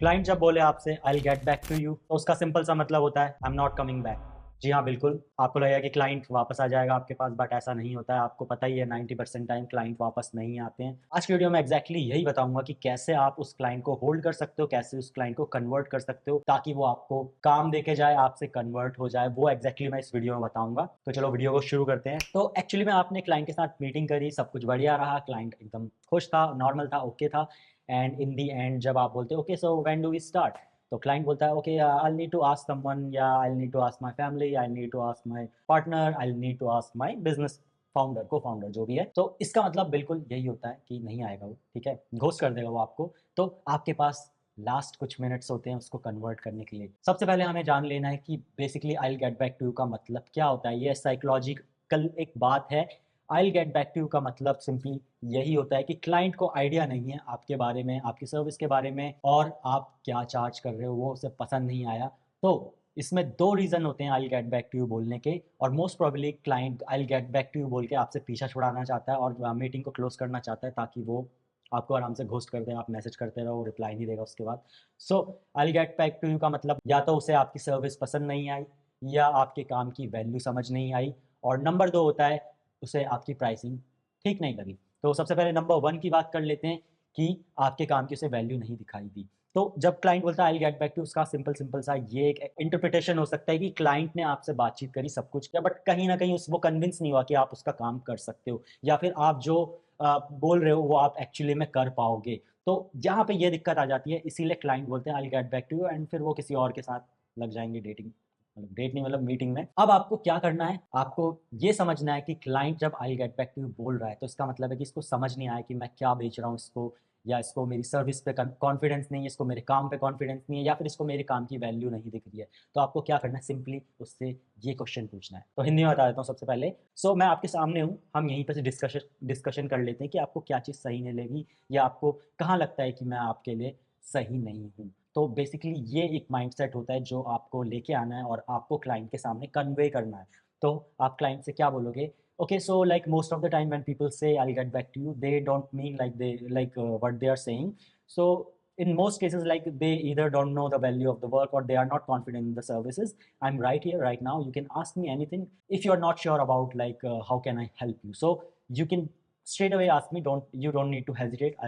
Client जब बोले आपसे I get back to you, तो उसका सिंपल सा मतलब होता है I am not coming back. जी हाँ, बिल्कुल। आपको लगेगा कि क्लाइंट वापस आ जाएगा आपके पास, बट ऐसा नहीं होता है। आपको पता ही है 90% टाइम क्लाइंट वापस नहीं आते हैं। आज की वीडियो में एग्जैक्टली यही बताऊंगा कि कैसे आप उस क्लाइंट को होल्ड कर सकते हो, कैसे उस क्लाइंट को कन्वर्ट कर सकते हो ताकि वो आपको काम देके जाए, आपसे कन्वर्ट हो जाए। वो एग्जैक्टली मैं इस वीडियो में बताऊंगा। तो चलो वीडियो को शुरू करते हैं। तो एक्चुअली में आपने क्लाइंट के साथ मीटिंग करी, सब कुछ बढ़िया रहा, क्लाइंट एकदम खुश था, नॉर्मल था, ओके था। एंड इन दी एंड जब आप बोलते हो okay so when do we start, तो क्लाइंट बोलता है okay I need to ask someone, या I need to ask my family, I need to ask my partner, I need to ask my business founder, co founder जो भी है। तो इसका मतलब बिल्कुल यही होता है कि नहीं आएगा वो, ठीक है, घोस्ट कर देगा वो आपको। तो आपके पास लास्ट कुछ मिनट्स होते हैं उसको कन्वर्ट करने के लिए। सबसे पहले हमें जान लेना है कि basically I get back to you का मतलब क्या होता है। ये साइकोलॉजिकल एक बात है। I get back to you का मतलब सिंपली यही होता है कि क्लाइंट को आइडिया नहीं है आपके बारे में, आपकी सर्विस के बारे में, और आप क्या चार्ज कर रहे हो वो उसे पसंद नहीं आया। तो इसमें दो रीजन होते हैं I get back to you बोलने के, और most probably client I get back to you बोल के आपसे पीछा छुड़ाना चाहता है और मीटिंग को क्लोज करना चाहता है ताकि वो आपको आराम से घोस्ट कर दे, आप मैसेज करते रहो, रिप्लाई नहीं देगा उसके बाद। So I get back to you का मतलब या तो उसे आपकी सर्विस पसंद नहीं आई, या आपके काम की वैल्यू समझ नहीं आई, और नंबर दो होता है उसे आपकी प्राइसिंग ठीक नहीं लगी। तो सबसे पहले नंबर वन की बात कर लेते हैं कि आपके काम की उसे वैल्यू नहीं दिखाई दी। तो जब क्लाइंट बोलता है आई गेट बैक टू, उसका सिंपल सिंपल सा ये एक इंटरप्रिटेशन हो सकता है कि क्लाइंट ने आपसे बातचीत करी, सब कुछ किया, बट कहीं ना कहीं उस वो कन्विंस नहीं हुआ कि आप उसका काम कर सकते हो, या फिर आप जो बोल रहे हो वो आप एक्चुअली में कर पाओगे। तो यहाँ पे ये दिक्कत आ जाती है, इसीलिए क्लाइंट बोलते हैं I get back to you, and फिर वो किसी और के साथ लग जाएंगे डेटिंग, मतलब डेट नहीं, मतलब मीटिंग में। अब आपको क्या करना है, आपको ये समझना है कि क्लाइंट जब I get back to you बोल रहा है तो इसका मतलब है कि इसको समझ नहीं आया कि मैं क्या बेच रहा हूँ इसको, या इसको मेरी सर्विस पे कॉन्फिडेंस नहीं है, इसको मेरे काम पे कॉन्फिडेंस नहीं है, या फिर इसको मेरे काम की वैल्यू नहीं दिख रही है। तो आपको क्या करना है, सिंपली उससे ये क्वेश्चन पूछना है। तो हिंदी में बता देता हूँ सबसे पहले। मैं आपके सामने हूँ, हम यहीं पर से डिस्कशन कर लेते हैं कि आपको क्या चीज़ सही नहीं लगी, या आपको कहाँ लगता है कि मैं आपके लिए सही नहीं हूँ। तो बेसिकली ये एक माइंडसेट होता है जो आपको लेके आना है और आपको क्लाइंट के सामने कन्वे करना है। तो आप क्लाइंट से क्या बोलोगे, okay so like most of the time when people say I get back to you, they don't mean like they like what they are saying. So in most cases, like, they either don't know the value of the work or they are not confident in the services. I'm right here right now, you can ask me anything. If you're not sure about like how can I help you, so you can straight away ask me, don't, you don't need to hesitate,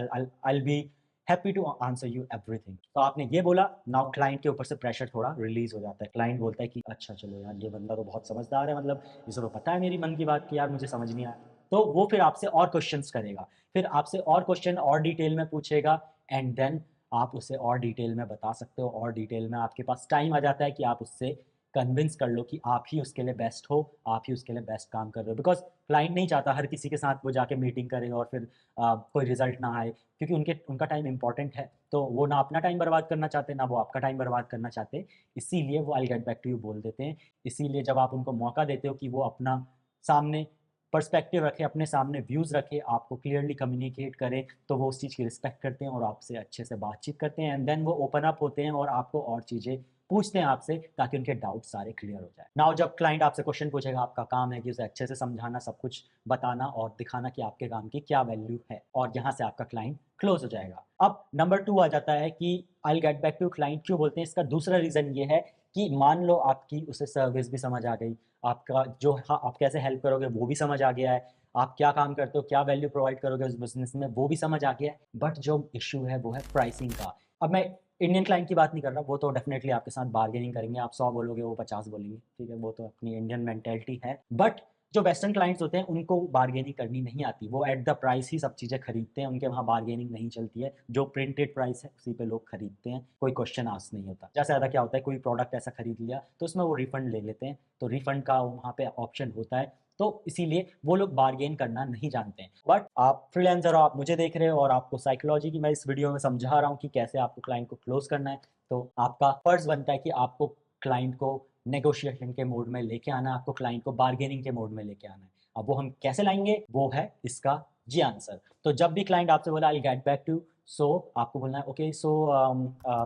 I'll be happy to answer you everything. तो आपने ये बोला, now client के ऊपर से pressure थोड़ा release हो जाता है। क्लाइंट बोलता है कि अच्छा चलो यार, ये बंदा तो बहुत समझदार है, मतलब इसे तो पता है मेरी मन की बात कि यार मुझे समझ नहीं आया। तो वो फिर आपसे और क्वेश्चंस करेगा, फिर आपसे और क्वेश्चन और डिटेल में पूछेगा, एंड देन आप उसे और डिटेल में बता सकते हो, और डिटेल में आपके पास टाइम आ जाता है कि आप उससे कन्विंस कर लो कि आप ही उसके लिए बेस्ट हो, आप ही उसके लिए बेस्ट काम कर रहे हो। बिकॉज क्लाइंट नहीं चाहता हर किसी के साथ वो जाके मीटिंग करे और फिर कोई रिजल्ट ना आए, क्योंकि उनका टाइम इंपॉर्टेंट है। तो वो ना अपना टाइम बर्बाद करना चाहते, ना वो आपका टाइम बर्बाद करना चाहते। इसीलिए वो I get back to you बोल देते हैं। इसीलिए जब आप उनको मौका देते हो कि वो अपना सामने पर्सपेक्टिव रखे, अपने सामने व्यूज़ रखे, आपको क्लियरली कम्युनिकेट करें, तो वो उस चीज़ की रिस्पेक्ट करते हैं और आपसे अच्छे से बातचीत करते हैं, एंड देन वो ओपन अप होते हैं और आपको और चीज़ें पूछते हैं आपसे, ताकि उनके डाउट सारे क्लियर हो जाए। नाउ जब क्लाइंट आपसे क्वेश्चन पूछेगा, आपका काम है कि उसे अच्छे से समझाना, सब कुछ बताना और दिखाना कि आपके काम की क्या वैल्यू है, और यहाँ से आपका क्लाइंट क्लोज हो जाएगा। अब नंबर टू आ जाता है कि I get back to client क्यों बोलते हैं। इसका दूसरा रीज़न ये है कि मान लो आपकी उसे सर्विस भी समझ आ गई, आपका जो, हाँ, आप कैसे हेल्प करोगे वो भी समझ आ गया है, आप क्या काम करते हो, क्या वैल्यू प्रोवाइड करोगे उस बिजनेस में, वो भी समझ आ गया है। बट जो इशू है वो है प्राइसिंग का। अब मैं इंडियन क्लाइंट की बात नहीं कर रहा, वो तो डेफिनेटली आपके साथ बार्गेनिंग करेंगे, आप 100 बोलोगे वो 50 बोलेंगे, ठीक है, वो तो अपनी इंडियन मेंटेलिटी है। बट जो वेस्टर्न क्लाइंट्स होते हैं उनको बार्गेनिंग करनी नहीं आती, वो एट द प्राइस ही सब चीज़ें खरीदते हैं, उनके वहाँ बार्गेनिंग नहीं चलती है, जो प्रिंटेड प्राइस है उसी पे लोग खरीदते हैं, कोई क्वेश्चन आस्क नहीं होता। जैसे ज़्यादा क्या होता है, कोई प्रोडक्ट ऐसा खरीद लिया तो उसमें वो रिफंड ले लेते हैं, तो रिफंड का वहाँ पे ऑप्शन होता है, तो इसीलिए वो लोग बार्गेन करना नहीं जानते हैं। बट आप फ्रीलांसर हो, आप मुझे देख रहे हो, और आपको साइकोलॉजी की मैं इस वीडियो में समझा रहा हूँ कि कैसे आपको क्लाइंट को क्लोज करना है। तो आपका फर्ज बनता है कि आपको क्लाइंट को नेगोशिएशन के मोड में लेके आना है, आपको क्लाइंट को बार्गेनिंग के मोड में लेके आना है। अब वो हम कैसे लाएंगे, वो है इसका जी आंसर। तो जब भी क्लाइंट आपसे बोला आई गेट बैक टू, सो आपको बोलना है okay so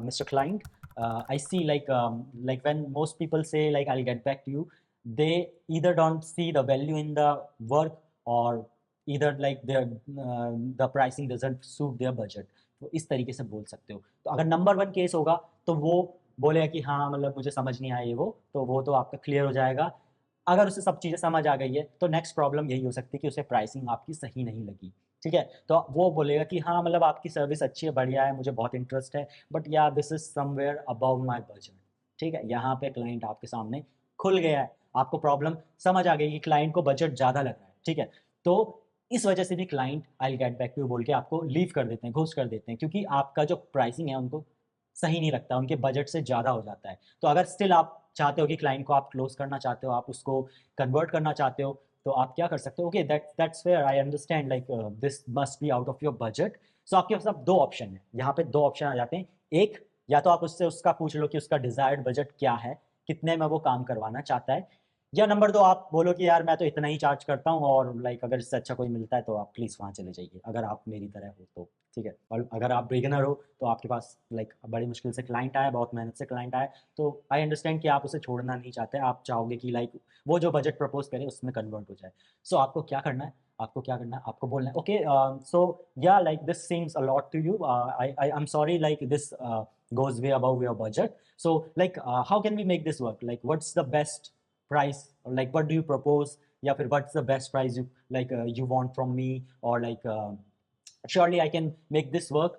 mister client, I see like when most people say like I'll get back to you, they either don't see the value in the work, or either like the pricing doesn't suit their budget. तो इस तरीके से बोल सकते हो। तो अगर number 1 case होगा तो वो बोलेगा कि हाँ मतलब मुझे समझ नहीं आया ये वो, तो वो तो आपका क्लियर हो जाएगा। अगर उसे सब चीज़ें समझ आ गई है तो नेक्स्ट प्रॉब्लम यही हो सकती है कि उसे प्राइसिंग आपकी सही नहीं लगी, ठीक है? तो वो बोलेगा कि हाँ मतलब आपकी सर्विस अच्छी है, बढ़िया है, मुझे बहुत इंटरेस्ट है, बट या this is somewhere above my budget, ठीक है? यहाँ पे क्लाइंट आपके सामने खुल गया है, आपको प्रॉब्लम समझ आ गई कि क्लाइंट को बजट ज़्यादा लग रहा है, ठीक है? तो इस वजह से भी client I will get back to you बोल के आपको लीव कर देते हैं, घोस्ट कर देते हैं, क्योंकि आपका जो प्राइसिंग है उनको सही नहीं लगता, उनके बजट से ज़्यादा हो जाता है। तो अगर स्टिल आप चाहते हो कि क्लाइंट को आप क्लोज़ करना चाहते हो, आप उसको कन्वर्ट करना चाहते हो, तो आप क्या कर सकते हो, okay that's fair, I understand like this must be out of your budget. So आपके पास अब 2 ऑप्शन है, यहाँ पे 2 ऑप्शन आ जाते हैं। एक, या तो आप उससे उसका पूछ लो कि उसका डिज़ायर्ड बजट क्या है, कितने में वो काम करवाना चाहता है, या नंबर 2 आप बोलो कि यार मैं तो इतना ही चार्ज करता हूँ और लाइक अगर इससे अच्छा कोई मिलता है तो आप प्लीज़ वहाँ चले जाइए, अगर आप मेरी तरह हो तो, ठीक है? और अगर आप बिगिनर हो तो आपके पास लाइक बड़ी मुश्किल से क्लाइंट आया, बहुत मेहनत से क्लाइंट आया, तो आई अंडरस्टैंड कि आप उसे छोड़ना नहीं चाहते, आप चाहोगे कि लाइक वो जो बजट प्रपोज़ करे उसमें कन्वर्ट हो जाए। सो आपको क्या करना है? आपको क्या करना है? आपको बोलना है ओके सो या like this seems a lot to you, I am sorry like this goes way above your budget. So like how can we make this work? Like what's the best price, or like what do you propose, या फिर what's the best price you like you want from me, or like surely I can make this work,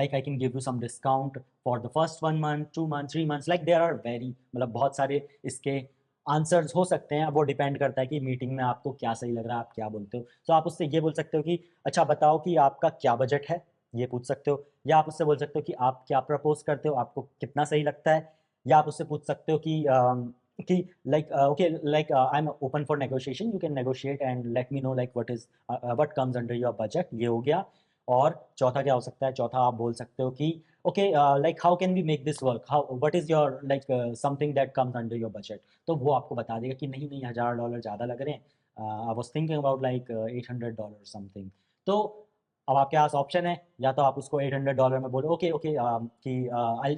like I can give you some discount for the first 1 month, 2 months, 3 months, like there are very मतलब बहुत सारे इसके answers हो सकते हैं। अब वो depend करता है कि मीटिंग में आपको क्या सही लग रहा है, आप क्या बोलते हो। तो आप उससे ये बोल सकते हो कि अच्छा बताओ कि आपका क्या बजट है, ये पूछ सकते हो, या आप उससे बोल सकते हो कि आप क्या प्रपोज करते हो, आपको कितना सही लगता है, या आप उससे पूछ सकते हो कि like okay like I'm open for negotiation, you can negotiate and let me know like what comes under your budget, ये हो गया। और चौथा क्या हो सकता है? चौथा आप बोल सकते हो कि okay like how can we make this work, how what is your like something that comes under your budget. तो वो आपको बता देगा कि नहीं नहीं $1000 ज़्यादा लग रहे हैं, I was thinking about like $800 something. तो अब आपके पास ऑप्शन है, या तो आप उसको $800 में बोलो ओके ओके कि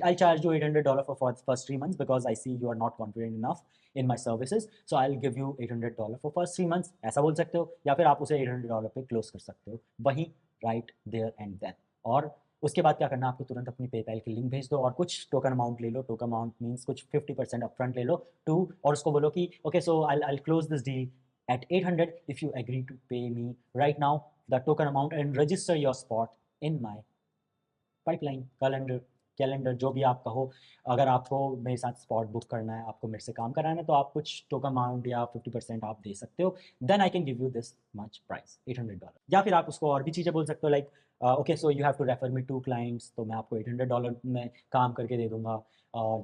I charge you $800 for first 3 months because I see you are not confident enough in my services, so I will give you $800 for first 3 months, ऐसा बोल सकते हो। या फिर आप उसे $800 पे क्लोज कर सकते हो वहीं, राइट देयर एंड देन। और उसके बाद क्या करना, आपको तुरंत अपनी पेपैल की लिंक भेज दो और कुछ टोकन अमाउंट ले लो। टोकन अमाउंट मीन्स कुछ 50% अपफ्रंट ले लो टू, और उसको बोलो कि okay so I close this deal at 800 if you agree to pay me right now the token amount and register your spot in my pipeline, calendar जो भी आप कहो। अगर आपको मेरे साथ स्पॉट बुक करना है, आपको मेरे से काम कराना है, तो आप कुछ टोकन अमाउंट या 50% आप दे सकते हो। Then I can give you this much price $800। या फिर आप उसको और भी चीज़ें बोल सकते हो like okay so you have to refer me 2 clients, तो मैं आपको $800 में काम करके दे दूंगा।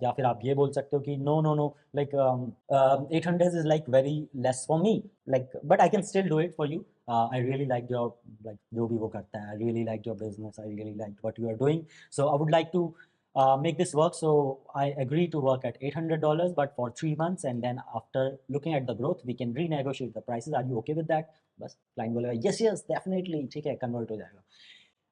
या फिर आप ये बोल सकते हो कि no no no like 800 is like very less for me, like but I can still do it for you. I really liked your like जो भी वो करता है, I really liked your business, I really liked what you are doing, so I would like to make this work, so I agree to work at $800 but for 3 months, and then after looking at the growth we can renegotiate the prices, are you okay with that? बस client बोलेगा yes yes definitely, ठीक है, convert हो जाएगा।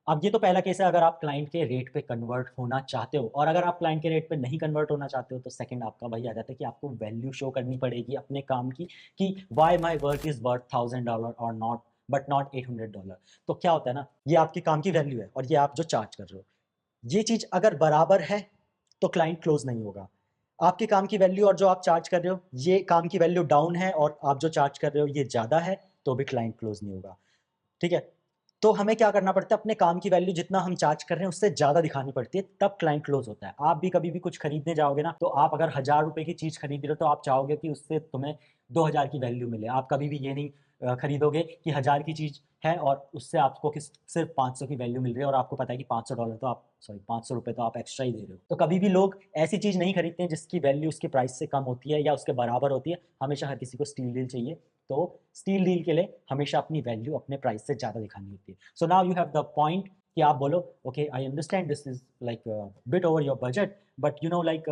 अब ये तो पहला केस है अगर आप क्लाइंट के रेट पे कन्वर्ट होना चाहते हो, और अगर आप क्लाइंट के रेट पे नहीं कन्वर्ट होना चाहते हो तो सेकंड आपका वही आ जाता है कि आपको वैल्यू शो करनी पड़ेगी अपने काम की, कि why my work is worth $1000 और नॉट बट नॉट $800। तो क्या होता है ना, ये आपके काम की वैल्यू है और ये आप जो चार्ज कर रहे हो, ये चीज अगर बराबर है तो क्लाइंट क्लोज नहीं होगा। आपके काम की वैल्यू और जो आप चार्ज कर रहे हो, ये काम की वैल्यू डाउन है और आप जो चार्ज कर रहे हो ये ज्यादा है, तो भी क्लाइंट क्लोज नहीं होगा, ठीक है? तो हमें क्या करना पड़ता है, अपने काम की वैल्यू जितना हम चार्ज कर रहे हैं उससे ज़्यादा दिखानी पड़ती है, तब क्लाइंट क्लोज होता है। आप भी कभी भी कुछ खरीदने जाओगे ना, तो आप अगर ₹1000 की चीज़ खरीद रहे हो तो आप चाहोगे कि उससे तुम्हें 2000 की वैल्यू मिले। आप कभी भी ये नहीं खरीदोगे कि 1000 की चीज़ है और उससे आपको सिर्फ 500 की वैल्यू मिल रही है और आपको पता है कि $500 तो आप सॉरी ₹500 तो आप एक्स्ट्रा ही दे रहे हो। तो कभी भी लोग ऐसी चीज़ नहीं खरीदते हैं जिसकी वैल्यू उसके प्राइस से कम होती है या उसके बराबर होती है। हमेशा हर किसी को स्टील डील चाहिए, तो स्टील डील के लिए हमेशा अपनी वैल्यू अपने प्राइस से ज़्यादा दिखानी होती है। So now you have the point कि आप बोलो okay I understand this is like bit over your budget, but you know like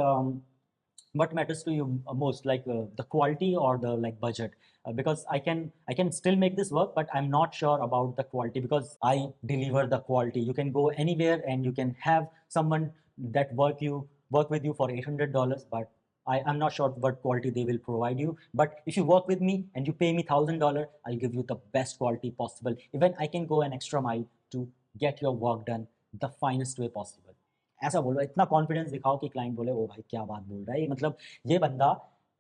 what matters to you most, like the quality or the like budget, because I can still make this work, but I'm not sure about the quality because I deliver the quality. You can go anywhere and you can have someone that work with you for $800, but I'm not sure what quality they will provide you. But if you work with me and you pay me $1000, I'll give you the best quality possible. Even I can go an extra mile to get your work done the finest way possible. ऐसा बोलो, इतना confidence दिखाओ कि client बोले ओ भाई क्या बात बोल रहा है ये, मतलब ये बंदा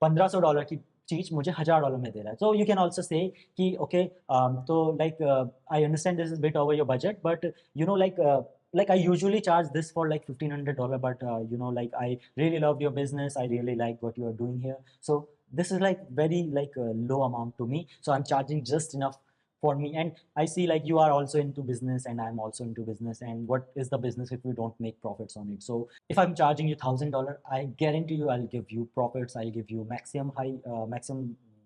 $1500 की चीज मुझे $1000 में दे रहा है। So you can also say कि ओके, तो like I understand this is bit over your budget, but you know like I usually charge this for like $1500, but you know, like I really love your business, I really like what you are doing here, so this is like very like a low amount to me, so I'm charging just enough for me. And I see like you are also into business and I'm also into business, and what is the business if we don't make profits on it? So if I'm charging you $1000, I guarantee you I'll give you profits, I'll give you maximum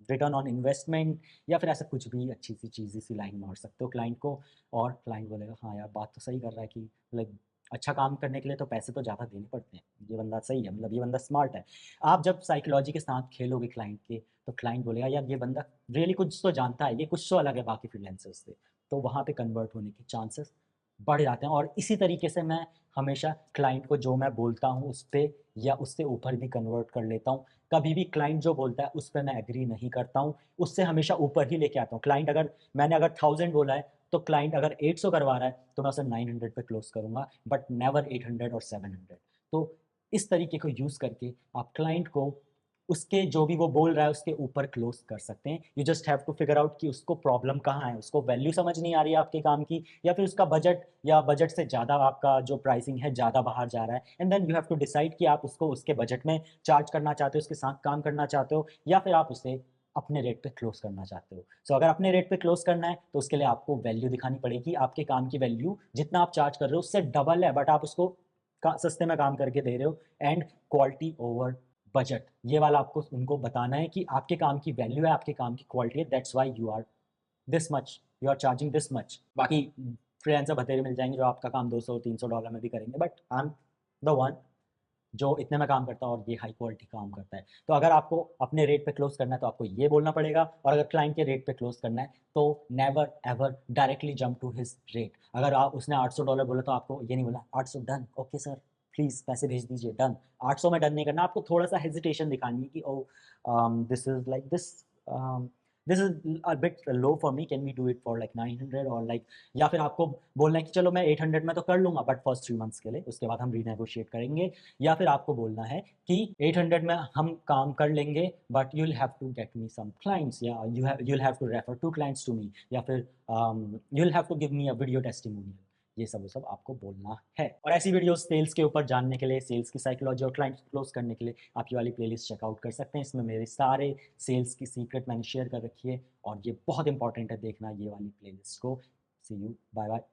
return on investment, या फिर ऐसा कुछ भी अच्छी सी चीज़ी सी line मार सकते हो client को, और क्लाइंट बोलेगा हाँ यार बात तो सही कर रहा है कि लाइक अच्छा काम करने के लिए तो पैसे तो ज़्यादा देने पड़ते हैं, ये बंदा सही है, मतलब ये बंदा स्मार्ट है। आप जब साइकोलॉजी के साथ खेलोगे क्लाइंट के, तो क्लाइंट बोलेगा यार ये बंदा रियली कुछ तो जानता है, ये कुछ तो अलग है बाकी फ्रीलांसर्स से, तो वहाँ पे कन्वर्ट होने के चांसेस बढ़ जाते हैं। और इसी तरीके से मैं हमेशा क्लाइंट को जो मैं बोलता हूँ उस पे या उससे ऊपर भी कन्वर्ट कर लेता हूँ। कभी भी क्लाइंट जो बोलता है उस पे मैं एग्री नहीं करता हूँ, उससे हमेशा ऊपर ही लेके आता हूँ। क्लाइंट अगर मैंने अगर 1000 बोला है, तो क्लाइंट अगर 800 करवा रहा है तो मैं उसे 900 पे क्लोज करूँगा, बट नेवर 800 और 700। तो इस तरीके को यूज़ करके आप क्लाइंट को उसके जो भी वो बोल रहा है उसके ऊपर क्लोज कर सकते हैं। You just have to figure out कि उसको प्रॉब्लम कहाँ है, उसको वैल्यू समझ नहीं आ रही है आपके काम की, या फिर उसका बजट या बजट से ज़्यादा आपका जो प्राइसिंग है ज़्यादा बाहर जा रहा है, and then you have to decide कि आप उसको उसके बजट में चार्ज करना चाहते हो, उसके साथ काम करना चाहते हो, या फिर आप उसे अपने रेट पे क्लोज करना चाहते हो। सो अगर अपने रेट पे क्लोज करना है तो उसके लिए आपको वैल्यू दिखानी पड़ेगी, आपके काम की वैल्यू जितना आप चार्ज कर रहे हो उससे डबल है, बट आप उसको सस्ते में काम करके दे रहे हो, एंड क्वालिटी ओवर बजट, ये वाला आपको उनको बताना है कि आपके काम की वैल्यू है, आपके काम की क्वालिटी है, that's why you are this much, you are charging this much. बाकी फ्रीलांसर बतेरे मिल जाएंगे जो आपका काम $200-300 में भी करेंगे, but I am the one जो इतने में काम करता है और ये हाई क्वालिटी काम करता है। तो अगर आपको अपने रेट पे क्लोज करना है तो आपको ये बोलना पड़ेगा, और अगर क्लाइंट के रेट पे क्लोज करना है तो never ever directly jump to his rate. अगर आप उसने $800 बोला तो आपको ये नहीं बोला 800 डन, ओके सर प्लीज़ पैसे भेज दीजिए डन। 800 में डन नहीं करना, आपको थोड़ा सा हेजिटेशन दिखानी है कि oh this is like this is a bit low for me, can we do it for like 900 और लाइक, या फिर आपको बोलना है कि चलो मैं 800 में तो कर लूंगा बट फर्स्ट 3 मंथ्स के लिए, उसके बाद हम रीनेगोशिएट करेंगे। या फिर आपको बोलना है कि 800 में हम काम कर लेंगे but you will have to get me some clients, या you will have to refer 2 clients to me, या फिर you will have to give me a video testimonial. ये सब आपको बोलना है। और ऐसी वीडियोस सेल्स के ऊपर जानने के लिए, सेल्स की साइकोलॉजी और क्लाइंट क्लोज करने के लिए आप ये वाली प्लेलिस्ट चेकआउट कर सकते हैं। इसमें मेरे सारे सेल्स की सीक्रेट मैंने शेयर कर रखी है, और ये बहुत इंपॉर्टेंट है देखना ये वाली प्लेलिस्ट को। सी यू, बाय बाय।